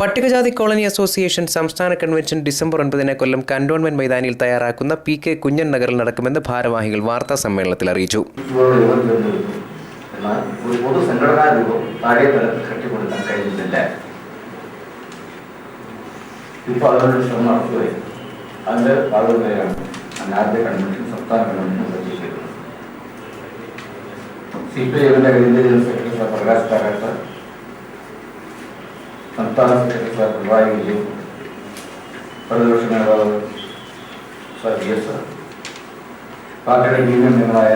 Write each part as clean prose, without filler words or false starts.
പട്ടികജാതി colony association സംസ്ഥാന convention December 9 കൊല്ലം cantonment മൈതാനിയിൽ തയ്യാറാക്കുന്ന പി.കെ. കുഞ്ഞൻ നഗറിൽ നടക്കുമെന്ന് ഭാരവാഹികൾ വാർത്താ സമ്മേളനത്തിൽ അറിയിച്ചു. സംസ്ഥാന സെക്രട്ടറി സാർ പിണറായി വിജയൻ, പ്രതിപക്ഷ നേതാവ് സാർ വി.എസ്, പാർട്ടിയുടെ യൂണിയൻ അംഗങ്ങളായ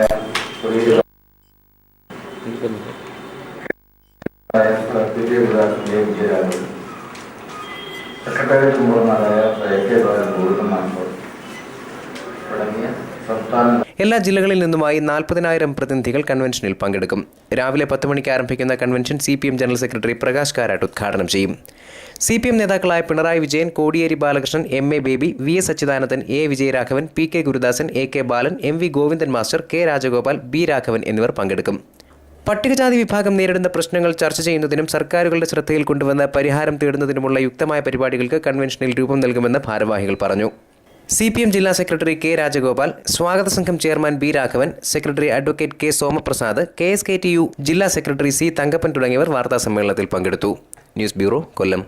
വിജയരാഘവൻ, സെക്രട്ടേറിയറ്റ് മെമ്പർമാരായ എ.കെ. ബാലൻ, തുടങ്ങിയ സംസ്ഥാന എല്ലാ ജില്ലകളിൽ നിന്നുമായി 40,000 പ്രതിനിധികൾ കൺവെൻഷനിൽ പങ്കെടുക്കും. രാവിലെ 10 മണിക്ക് ആരംഭിക്കുന്ന convention CPM general secretary Prakash Karat ഉദ്ഘാടനം ചെയ്യും. CPM നേതാക്കളായ Pinarayi Vijayan, Kodiyeri Balakrishnan, M.A. Baby, V.S. Achuthanandan, A. Vijayaraghavan, P.K. Gurudasan, A.K. Balan, M.V. Govindan master, K. Rajagopal, B. Raghavan എന്നിവർ പങ്കെടുക്കും. പട്ടികജാതി വിഭാഗം നേരിടുന്ന പ്രശ്നങ്ങൾ ചർച്ച ചെയ്യുന്നതിനും സർക്കാരുകളുടെ ശ്രദ്ധയിൽ കൊണ്ടുവന്ന് പരിഹാരം തേടുന്നതിനുമുള്ള യുക്തമായ പരിപാടികൾക്ക് കൺവെൻഷനിൽ രൂപം നൽകുമെന്ന് ഭാരവാഹികൾ പറഞ്ഞു. CPM ജില്ലാ സെക്രട്ടറി K. രാജഗോപാൽ, സ്വാഗത സംഘം chairman B. Raghavan, secretary advocate K. Somaprasad, KSKTU ജില്ലാ സെക്രട്ടറി C. തങ്കപ്പൻ തുടങ്ങിയവർ വാർത്താ സമ്മേളനത്തിൽ പങ്കെടുത്തു. ന്യൂസ് ബ്യൂറോ, കൊല്ലം.